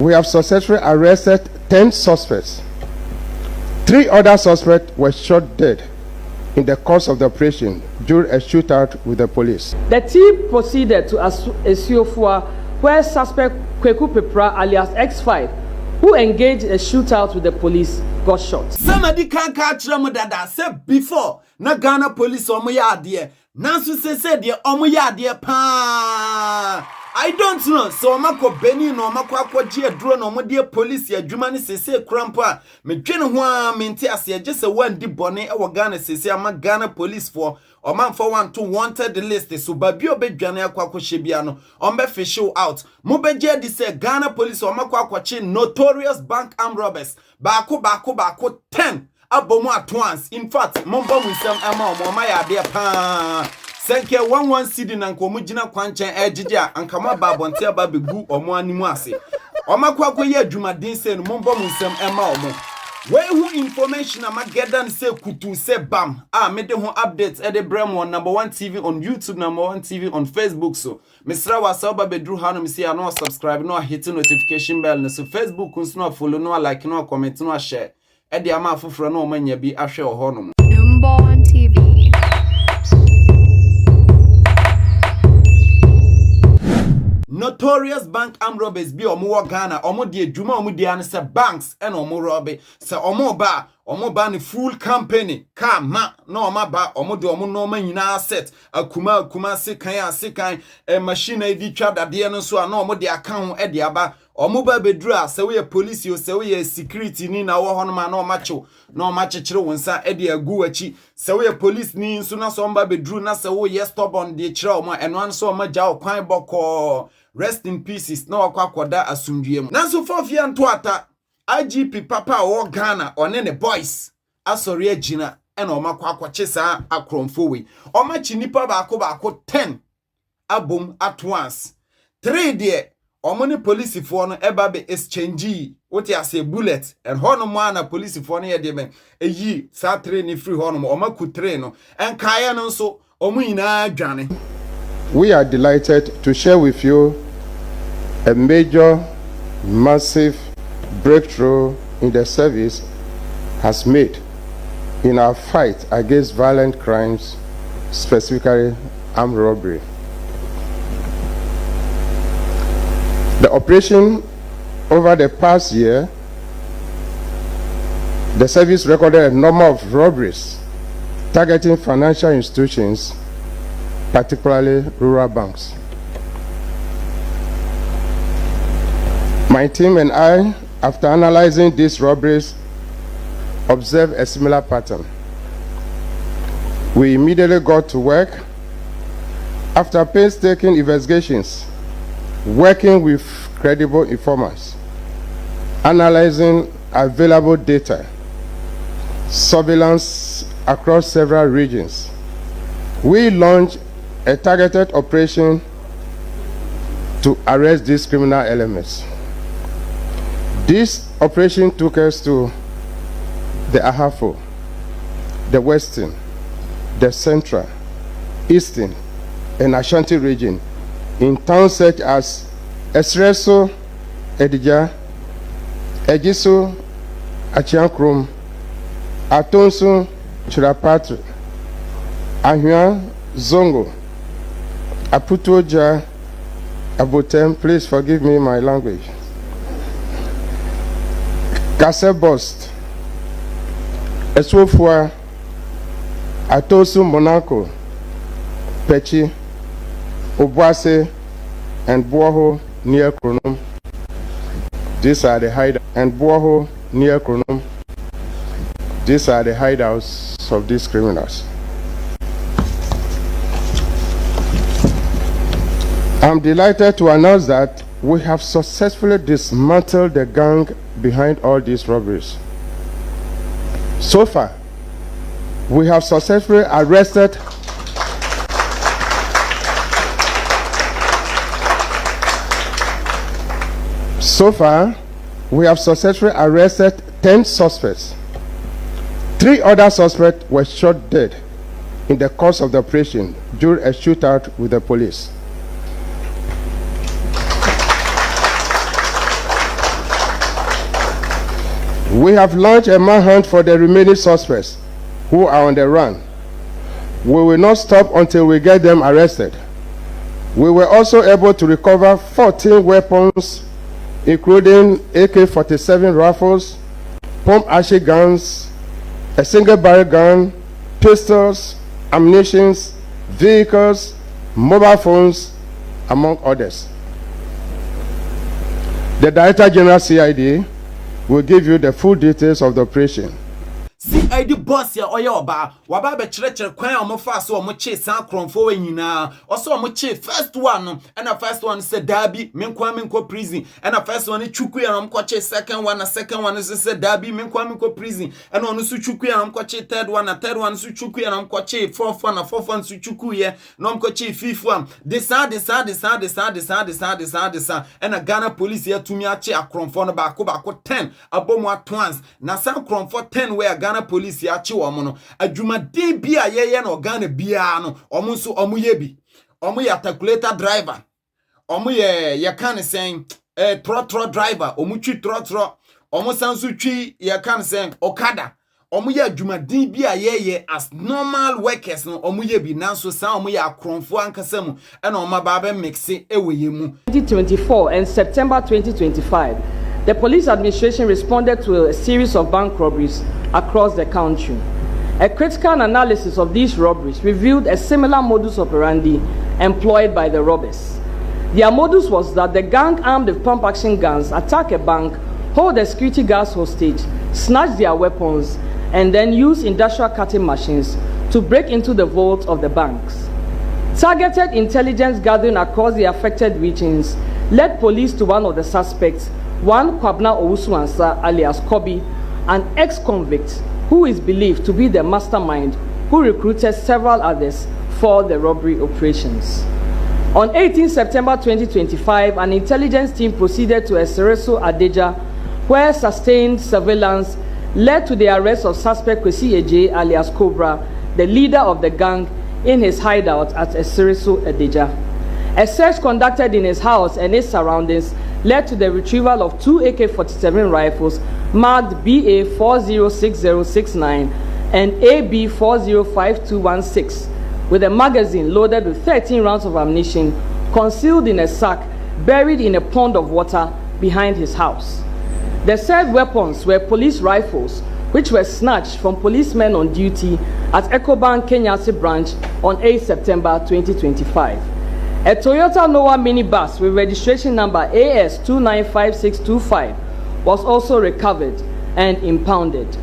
we have successfully arrested 10 suspects. 3 other suspects were shot dead in the course of the operation during a shootout with the police. The team proceeded to Esiofua, where suspect Kweku Pepra alias X5, who engaged in a shootout with the police, got shot. Somebody can't catch them that said before. Na Ghana police omoyade. Nansu say the omoyade pa. I don't know. So Mako Benny no Mako Aquaji drone or dear police ya Jumani say crampa. Me train one maintain just a one deep bonnet our Ghana say I'm Ghana police for or man for one to wanted the list so babio be Ghana Quaco Shibiano on be fish show out. Mobeja di say Ghana police or Mako Aquachi notorious bank armed robbers. Bako 10 abomo at once. In fact, Mombo Wisam Ama Momaya dear pa. Senke 11 cedi na nkomugina kwanchan ejija ankama babonte ababegu omo animu ase omakwa ye adwumaden se no mombo munsem ema omo we hu information amagedan se kutu se bam mede ho updates e de brem on number 1 TV on YouTube, number 1 TV on Facebook. So misra wasa babedru hanom se ya no subscribe no hit notification bell no so Facebook kunso no follow no like no comment no share e de ama afoforo no omanya bi ahwe ohonom. Number 1 TV. Notorious bank armed robbers be omo Ghana omo de adwuma omo de an se banks and omo robbe se omo ba ni full company ka ma na omo ba omo de omo no ma nyina asset akuma sekan machine e di twa dade no so na omo de aka ho e de aba omo ba bedura se we police o se we security ni na wo hono ma na omacho na omachekere wonsa e de agu achi se we police ni nso na so omba beduru na se wo ye stubborn de kire omo eno an so omaja okwan boko. Rest in pieces na wakwakoda asumdwem nanso fofia ntoata IGP papa o Ghana one ne boys asori agina ena omakwakoche saa akromfo we omachi nipa baako 10 abom at once 3 there omone police fo no eba be exchange wote ase bullet and hono ma na police fo no ye de ben eyi saa 3 ni free hono omaku 3 no enkaye no nso omu nyina adwane. We are delighted to share with you a major, massive breakthrough in the service has made in our fight against violent crimes, specifically armed robbery. The operation over the past year, the service recorded a number of robberies targeting financial institutions, particularly rural banks. My team and I, after analyzing these robberies, observed a similar pattern. We immediately got to work. After painstaking investigations, working with credible informants, analyzing available data, surveillance across several regions, we launched a targeted operation to arrest these criminal elements. This operation took us to the Ahafo, the Western, the Central, Eastern, and Ashanti region in towns such as Esreso, Edija, Ejiso, Achiankrum, Atonsu, Chirapatu, Ahua, Zongo, Aputoja, Abotem, please forgive me my language, Kasebost, Eswofua, Atosu Monaco, Pechi, Obuase, and Buaho near Kronum. These are the hideouts, and Buaho near Kronum. These are the hideouts of these criminals. I'm delighted to announce that we have successfully dismantled the gang behind all these robberies. So far, we have successfully arrested So far, we have successfully arrested 10 suspects. 3 other suspects were shot dead in the course of the operation during a shootout with the police. We have launched a manhunt for the remaining suspects who are on the run. We will not stop until we get them arrested. We were also able to recover 14 weapons, including AK-47 rifles, pump-action guns, a single-barrel gun, pistols, ammunition, vehicles, mobile phones, among others. The Director General CID will give you the full details of the operation. CID boss ya oya oba waba be chere kwan omo fa so omo che san kronfo we nyina oso omo che first one and the first one said Dabi menkwa prison and the first one chuku ya omo che second one said Dabi menkwa prison and onu su chuku ya omo che third one su chuku ya omo che fourth one su chuku ye no omo che fifth one this and a Ghana police ya tumi ache akronfo no ba ko 10 abomu at once na san kronfo 10 we Ghana police ya chi womo no adwumade bi a ye no Ghana bia no omo nso omo ye bi omo ya calculator driver omo ye kan sen trotro driver omo twi trotro omo sanso twi ye kan sen okada omo ye adwumade bi a ye as normal workers no omo ye bi nanso san omo ya akronfo ankasa mu e na omo ba be mixe eweye mu 2024 and September 2025. The police administration responded to a series of bank robberies across the country. A critical analysis of these robberies revealed a similar modus operandi employed by the robbers. Their modus was that the gang armed with pump-action guns attack a bank, hold the security guards hostage, snatch their weapons, and then use industrial cutting machines to break into the vaults of the banks. Targeted intelligence gathering across the affected regions led police to one of the suspects, one Kwabna Owusu-Ansah alias Kobi, an ex-convict who is believed to be the mastermind who recruited several others for the robbery operations. On 18 September 2025, an intelligence team proceeded to Esereso Adeja, where sustained surveillance led to the arrest of suspect Kwesi Eje alias Cobra, the leader of the gang, in his hideout at Esereso Adeja. A search conducted in his house and its surroundings led to the retrieval of 2 AK-47 rifles marked BA 406069 and AB 405216, with a magazine loaded with 13 rounds of ammunition concealed in a sack buried in a pond of water behind his house. The said weapons were police rifles, which were snatched from policemen on duty at Ecobank Kenyasi branch on 8 September 2025. A Toyota Noah minibus with registration number AS295625 was also recovered and impounded.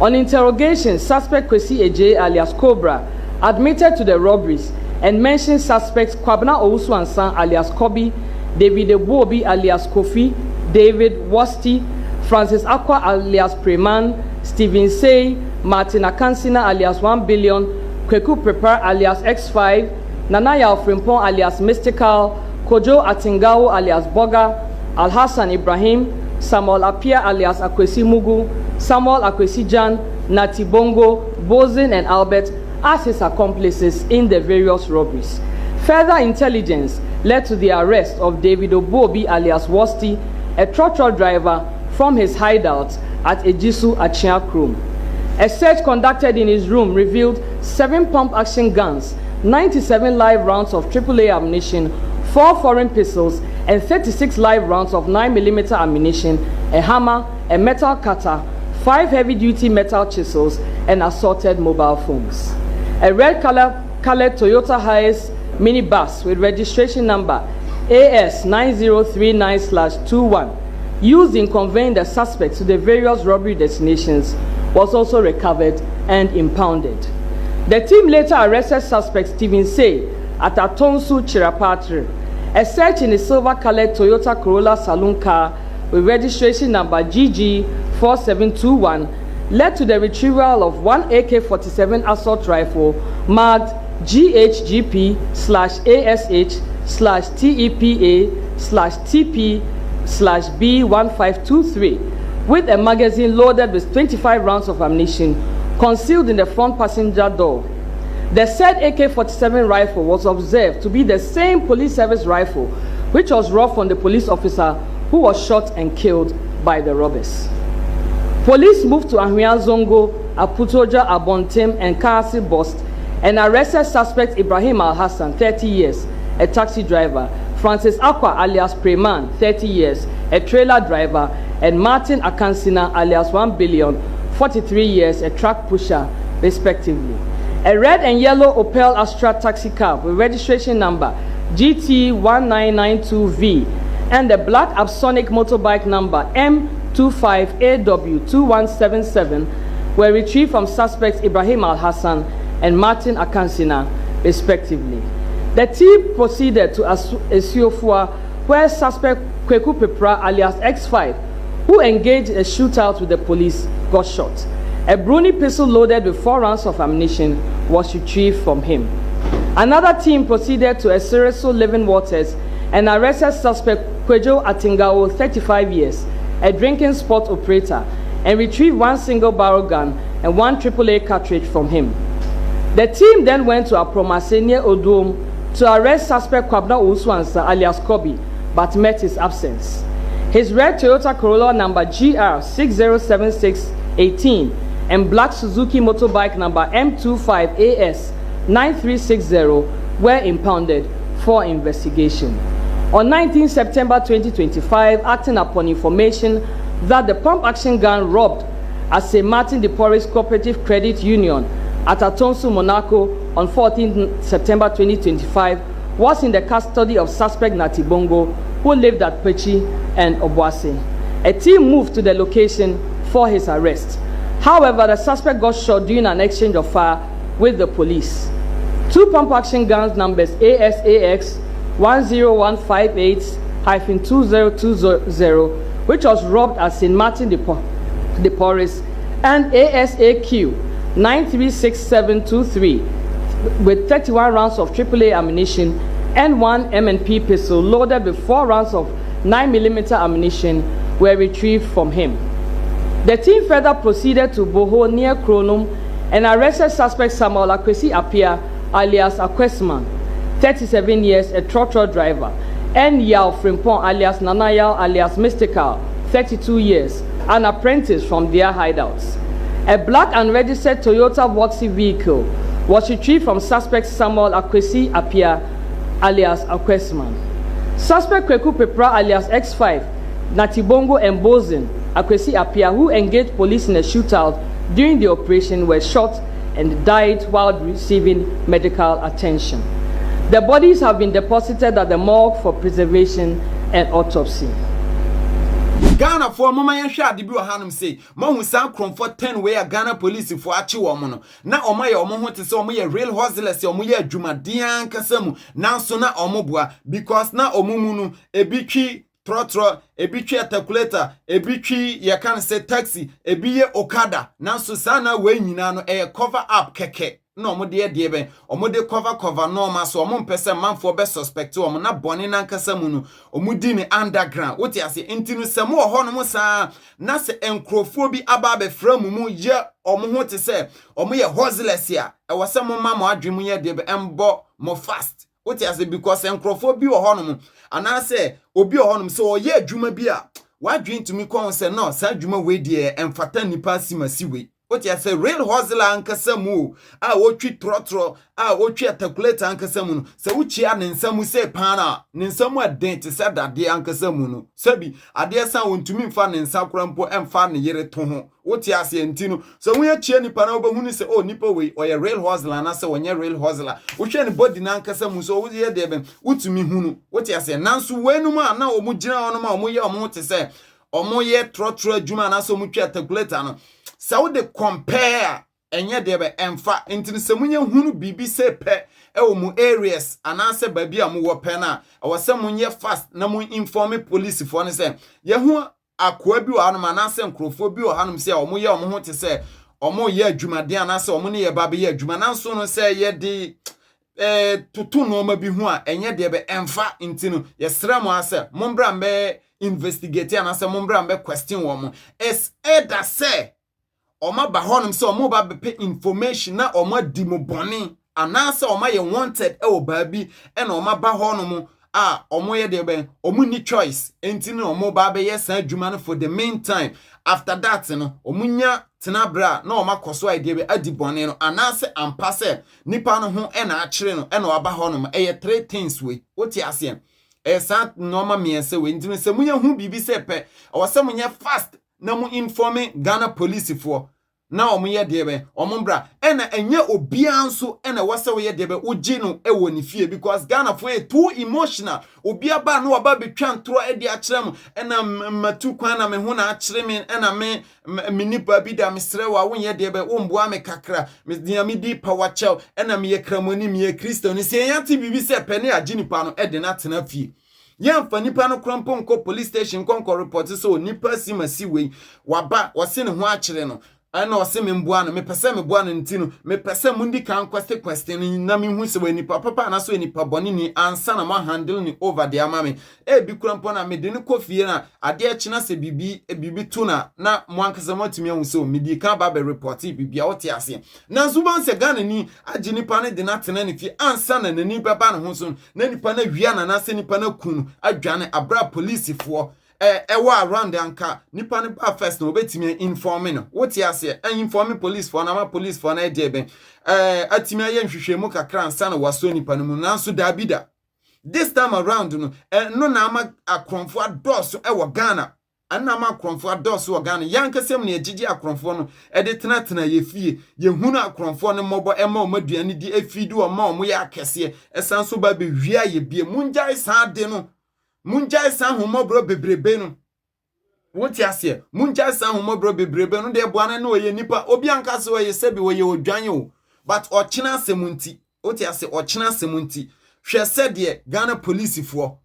On interrogation, suspect Kwesi Eje alias Cobra admitted to the robberies and mentioned suspects Kwabna Owusu-Ansah alias Kobi, David Ebobi alias Kofi, David Wasti, Francis Akwa alias Preman, Stephen Say, Martin Akansina alias 1 Billion, Kweku Prepar alias X5, Nanaya Frimpong alias Mystical, Kojo Atingao alias Boga, Alhassan Ibrahim, Samuel Apia alias Akwesi Mugu, Samuel Akwesi Jan, Nati Bongo, Bozin and Albert as his accomplices in the various robberies. Further intelligence led to the arrest of David Obobi alias Wasti, a trotro driver, from his hideout at Ejisu Achia Krum. A search conducted in his room revealed 7 pump-action guns, 97 live rounds of AAA ammunition, 4 foreign pistols, and 36 live rounds of 9mm ammunition, a hammer, a metal cutter, 5 heavy-duty metal chisels, and assorted mobile phones. A red-colored Toyota Hiace minibus with registration number AS9039/21, used in conveying the suspects to the various robbery destinations, was also recovered and impounded. The team later arrested suspect Stephen Say at Atonsu Chirapatre. A search in a silver-colored Toyota Corolla saloon car with registration number GG4721 led to the retrieval of 1 AK-47 assault rifle marked GHGP/ASH/TEPA/TP/B1523 with a magazine loaded with 25 rounds of ammunition concealed in the front passenger door. The said AK-47 rifle was observed to be the same police service rifle which was robbed from the police officer who was shot and killed by the robbers. Police moved to Ahria Zongo, Aputoja, Abontim, and Kasi Bost and arrested suspect Ibrahim Al-Hassan, 30 years, a taxi driver, Francis Aqua alias Preman, 30 years, a trailer driver, and Martin Akansina alias 1 billion, 43 years, a truck pusher, respectively. A red and yellow Opel Astra taxi cab with registration number GT1992V and a black Absonic motorbike number M25AW2177 were retrieved from suspects Ibrahim Al-Hassan and Martin Akansina, respectively. The team proceeded to Esiofua, where suspect Kweku Pepra alias X5, who engaged a shootout with the police, got shot. A Bruni pistol loaded with 4 rounds of ammunition was retrieved from him. Another team proceeded to Esereso Living Waters and arrested suspect Kwejo Atingao, 35 years, a drinking sport operator, and retrieved 1 single barrel gun and 1 AAA cartridge from him. The team then went to Apromase near Odom to arrest suspect Kwabna Uswansa alias Kobi, but met his absence. His red Toyota Corolla number GR607618 and black Suzuki motorbike number M25AS9360 were impounded for investigation. On 19 September 2025, acting upon information that the pump action gun robbed at St. Martin de Porres Cooperative Credit Union at Atonsu, Monaco on 14 September 2025 was in the custody of suspect Natibongo, who lived at Pechi and Obuasi. A team moved to the location for his arrest. However, the suspect got shot during an exchange of fire with the police. 2 pump action guns numbers ASAX 10158-2020, which was robbed at St. Martin de Porres, and ASAQ 936723 with 31 rounds of AAA ammunition and 1 M&P pistol loaded with 4 rounds of 9mm ammunition were retrieved from him. The team further proceeded to Boho near Kronum and arrested suspect Samuel Akwesi Apia alias Akwesman, 37 years, a trotro driver, and Yao Frimpong alias Nanayao alias Mystical, 32 years, an apprentice from their hideouts. A black unregistered Toyota Voxy vehicle was retrieved from suspect Samuel Akwesi Apia alias Akwesman. Suspect Kweku Pepra alias X5, Natibongo and Bozin Akwesi Apia, who engaged police in a shootout during the operation, were shot and died while receiving medical attention. The bodies have been deposited at the morgue for preservation and autopsy. Ghana for mama yan hwa de bi o hanum say mahu san kromfo 10 wey Ghana police for achi wo mo no na omo ye omo ho te se omo ye real hustlers omo ye adwumadian kasamu nanso na omo boa because na omo mu no ebi twi trotro ebi twi calculator ebi twi ye kan say taxi ebi ye okada nanso sana we nyina no e cover up keke no omo de ben omo de cover no ma so omo mpese manfo be suspect omo na bone na nkasa mu no omo di ni underground wote ase intinu semo ho no mo sa na se enkrofo bi aba be fra mu ye omo ho te se omo ye hustlers ya e wo se mo ma mo adwemu ye de be embo mo fast wote ase because enkrofo bi wo ho no mo ana se obi wo ho no so ye adwuma bi a wadwen tumi kon se no sa adwuma we de emfata nipa simasi we. What you say real hustler ankasamu a wotwi trotro a wotwi calculator ankasamu se wuchia ne nsamu se pana ne nsamu aden te se dade ankasamu no sabi ade san wontumi mfa ne nsa krampo emfa ne yere to ho woti ase ntino so wo yachie nipa na obahunu se o nipa we o ye real hustler na se wonye real hustler wo hwe ne body na ankasamu so wo ye de ben wotumi hunu woti ase nanso wenu ma na omu gina ono ma omu ye omu te se omu ye trotro adwuma na so mu twa calculator no. So they compare enye debe emfa intini se munye hunu bibi se pe ewo mu areas anase baby amu wo pe na awase munye fast na mun inform police for ne se ye hu akoa bi wo anum anase nkrofo bi wo hanum se omo ye omo ho te se omo ye adwumade anase omo ne ye ba be ye adwuma nanso no se ye de tutu no ma bi hu a enye debe emfa intino ye sra mo ase mombra mbe investigate anase mombra mbe question wo mo es eda se Oma ba honum se omo ba bepe information na oma di mo boni anase oma ye wanted e wo baabi e na oma ba honum omo ye de ben omo ni choice enti no omo ba be yes adwuma no for the meantime. After that no omunya tenabra na omakoso idea be adibone no anase ampase nipa no ho e na akire no e na oba ho no e 3 things we oti ase esa normal miense we ntimi se munya hu bibi se pe o se munya fast na mu informing Ghana police for na omuye de be omumbra e na enye obia nso e na wase we de be ugi no e woni fie because Ghana for too emotional obia ba no aba betwa ntro e de akire mu e na matu kwan na me hu na akire me e na me nipa bi da mesre wa wonye de be womboa me kakra me dia me di power chow e na me ye kramoni me ye Kristo ni se yanti bibi se pe ne agi nipa no e de na tena fie yamfa nipa no krompo nko police station konko report so nipa si masi we waba wose ne ho akire no ana wose me mboa no me pese me boa no ntino me pese mundi kan question na me hu se we nipa papa na so nipa boni ni ansa na ma handle ni over the amame e bi krompo na me de ne kofie na ade a china se bibi tu na mo ankasa matumi hu se o me di kan ba be report bibi a wote ase na zuban se Ghana ni agi nipa ne de na tena ne fi ansa na nani baba ne ho so na nipa na wia na se nipa na kunu adwane abra police fo ewa around anka nipa ne ba first no betimi inform no wote ase inform police for na ma police for na ede ben atimi aye nhwehwemu kakra ansa na waso nipa no mu nanso da bida this time around no no na ama akronfo adoso ewo Ghana anna ma akronfo adoso wo Ghana yankasem na egigi akronfo no ede tena ye fie ye hunu akronfo no mobo ema o maduane di efidu o ma o mo ya akese esanso ba be wia ye bie munjai san de no munjai san homobro bebrebe no woti ase munjai san homobro bebrebe no de boana na oye nipa obi anka se oye sebi oye odwan o but ochina semunti woti ase ochina semunti hwe se de Ghana police fo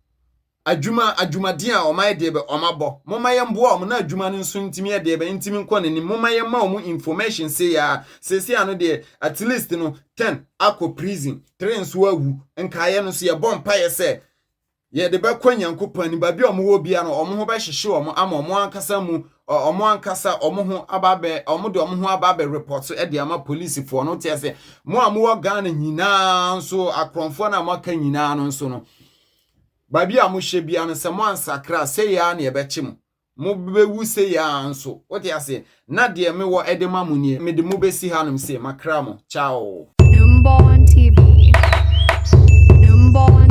adwumaden a omai de be omabo momaye mboa om na adwuma no nso ntimi de be ntimi nko ne momaye ma om information say ya sesi ano de at least no 10 akọ prison 3 nso awu nkaye no so ye bompa se ye de be kwanyankopani ni ba bi omo wo bia no omo ho be hyehye omo ama omo ankasa mu omo ankasa omo ho ababe omo de omo ho ababe report so e de ama police fo no tie se mo amu Ghana nyina nso akronfo na maka nyina no nso no ba bia mo hye bia no se mo ansakra se ya na ye be kye mo be wu se ya nso wo tie se na de me wo e de mamunie me de mo be si hanom se makra mo ciao Number 1 TV. Number 1